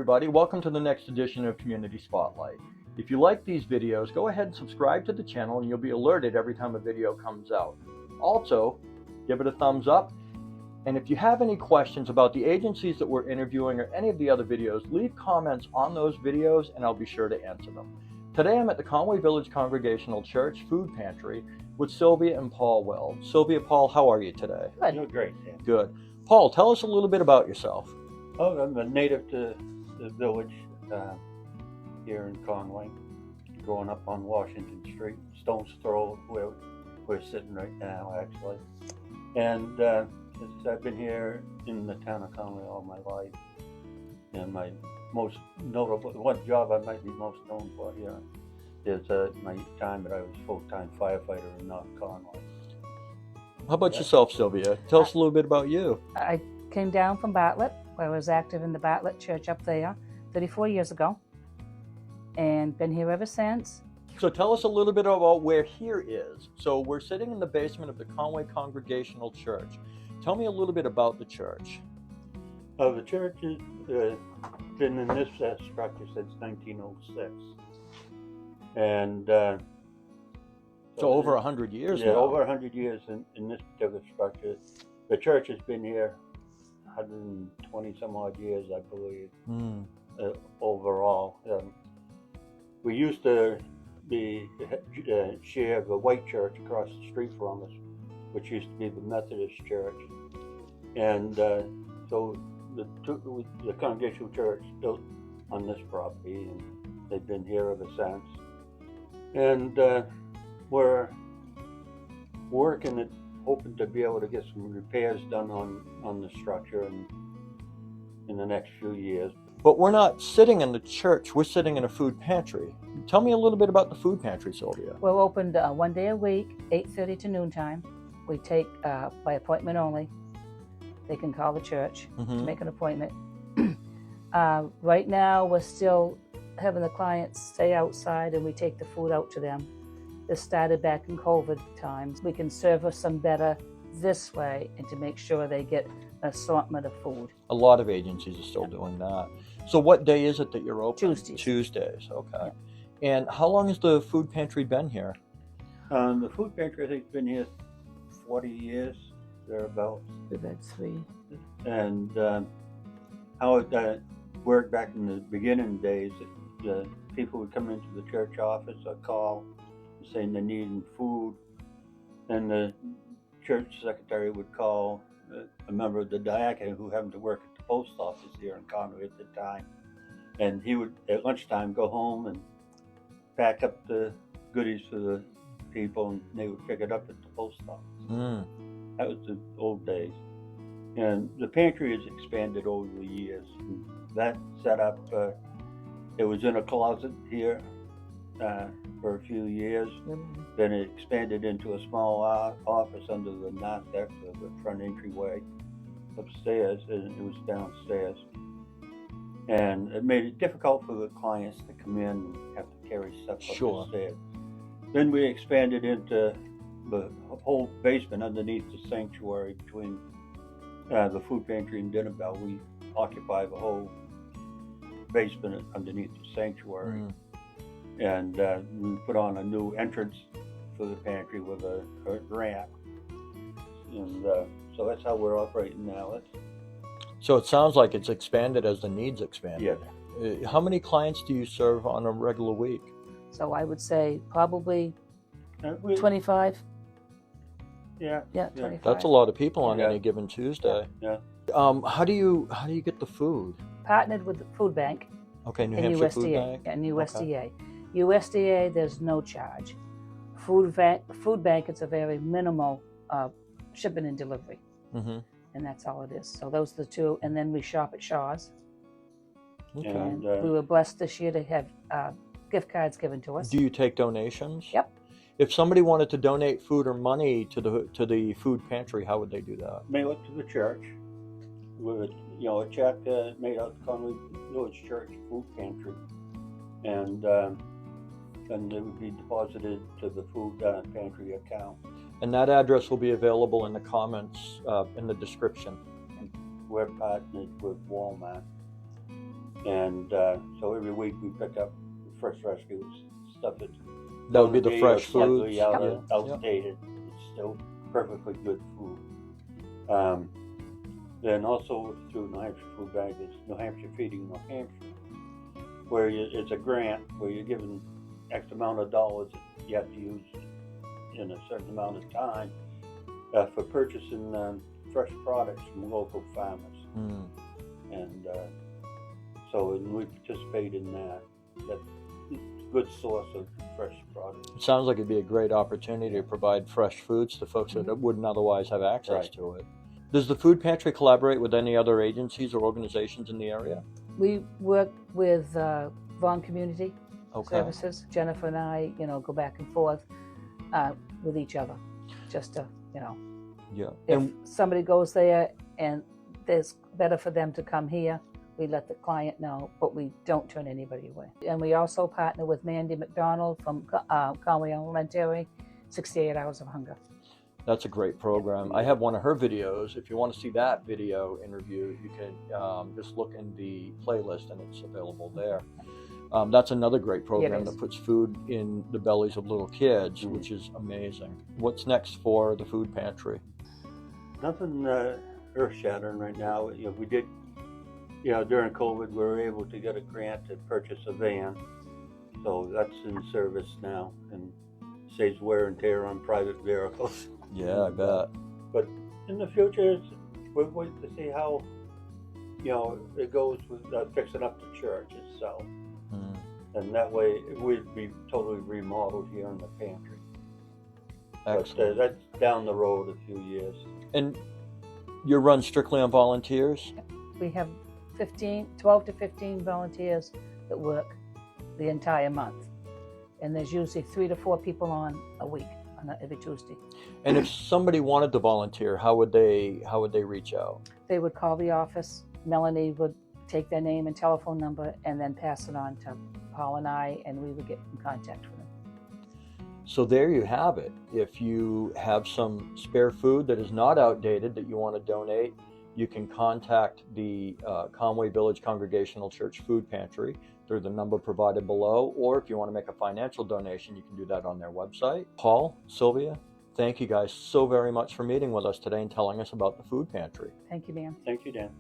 everybody, welcome to the next edition of Community Spotlight. If you like these videos, go ahead and subscribe to the channel and you'll be alerted every time a video comes out. Also, give it a thumbs up, and if you have any questions about the agencies that we're interviewing or any of the other videos, leave comments on those videos and I'll be sure to answer them. Today I'm at the Conway Village Congregational Church Food Pantry with Sylvia and Paul Weld. Sylvia, Paul, how are you today? Good. You're great, Dan. Good. Paul, tell us a little bit about yourself. Oh, I'm a native to the village here in Conway, growing up on Washington Street, stone's throw where we're sitting right now, actually. And I've been here in the town of Conway all my life. And my most notable, one job I might be most known for here is my time that I was full-time firefighter in North Conway. How about yourself, Sylvia? Tell us a little bit about you. I came down from Bartlett, where I was active in the Bartlett Church up there 34 years ago, and been here ever since. So tell us a little bit about where here is. So we're sitting in the basement of the Conway Congregational Church. Tell me a little bit about the church. The church has been in this structure since 1906. And so over 100 years now. Yeah, over 100 years in this particular structure. The church has been here 120 some odd years, I believe, overall. We used to be share of a white church across the street from us, which used to be the Methodist church. And so the Congregational Church built on this property, and they've been here ever since. And we're working at hoping to be able to get some repairs done on the structure in the next few years. But we're not sitting in the church, we're sitting in a food pantry. Tell me a little bit about the food pantry, Sylvia. We're open one day a week, 8:30 to noontime. We take by appointment only. They can call the church to make an appointment. Right now, we're still having the clients stay outside and we take the food out to them. This started back in COVID times. We can service them better this way and to make sure they get an assortment of food. A lot of agencies are still doing that. So what day is it that you're open? Tuesdays. Tuesdays, okay. Yeah. And how long has the food pantry been here? The food pantry, I think, has been here 40 years, thereabouts. We've had 3. And how it worked back in the beginning days, people would come into the church office or call saying they needed food, and the church secretary would call a member of the diaconate who happened to work at the post office here in Conway at the time, and he would at lunchtime go home and pack up the goodies for the people, and they would pick it up at the post office. That was the old days. And the pantry has expanded over the years. That setup, it was in a closet here for a few years. Then it expanded into a small office under the narthex of the front entryway upstairs, and it was downstairs. And it made it difficult for the clients to come in and have to carry stuff up the stairs. Then we expanded into the whole basement underneath the sanctuary between the food pantry and dinner bell. We occupy the whole basement underneath the sanctuary. And we put on a new entrance for the pantry with a ramp. And so that's how we're operating now. So it sounds like it's expanded as the needs expanded. Yeah. How many clients do you serve on a regular week? So I would say probably 25. Yeah. Yeah, 25. That's a lot of people on any given Tuesday. Yeah. How do you get the food? Partnered with the food bank. Okay, New and Hampshire USDA, Food Bank. and USDA. USDA, there's no charge. Food bank, it's a very minimal shipping and delivery, and that's all it is. So those are the two, and then we shop at Shaw's. Okay. And we were blessed this year to have gift cards given to us. Do you take donations? Yep. If somebody wanted to donate food or money to the food pantry, how would they do that? Mail it to the church with a check made out of Conway Village Church Food Pantry, and it would be deposited to the food pantry account. And that address will be available in the comments in the description. We're partnered with Walmart, And so every week we pick up fresh rescues, stuff that's That would be the fresh foods. slightly outdated. It's still perfectly good food. Then also through New Hampshire Food Bank is New Hampshire Feeding New Hampshire, where it's a grant where you're given X amount of dollars that you have to use in a certain amount of time for purchasing fresh products from local farmers. And so we participate in that. That's a good source of fresh products. It sounds like it'd be a great opportunity to provide fresh foods to folks that wouldn't otherwise have access to it. Does the food pantry collaborate with any other agencies or organizations in the area? We work with Vaughan Community Services. Jennifer and I, go back and forth with each other, just to, if somebody goes there and it's better for them to come here, we let the client know, but we don't turn anybody away. And we also partner with Mandy McDonald from Conway Elementary, 68 Hours of Hunger. That's a great program. I have one of her videos. If you want to see that video interview, you can just look in the playlist and it's available there. That's another great program that puts food in the bellies of little kids, which is amazing. What's next for the food pantry? Nothing earth-shattering right now. We did, during COVID, we were able to get a grant to purchase a van. So that's in service now and saves wear and tear on private vehicles. Yeah, I bet. But in the future, we'll wait to see how, it goes with fixing up the church itself. And that way, it would be totally remodeled here in the pantry. Excellent. But that's down the road a few years. And you're run strictly on volunteers? We have 12 to 15 volunteers that work the entire month. And there's usually 3 to 4 people on a week, every Tuesday. And if somebody wanted to volunteer, how would they reach out? They would call the office. Melanie would take their name and telephone number and then pass it on to Paul and I, and we would get in contact with them. So there you have it. If you have some spare food that is not outdated that you want to donate, you can contact the Conway Village Congregational Church Food Pantry through the number provided below, or if you want to make a financial donation, you can do that on their website. Paul, Sylvia, thank you guys so very much for meeting with us today and telling us about the food pantry. Thank you, Dan. Thank you, Dan.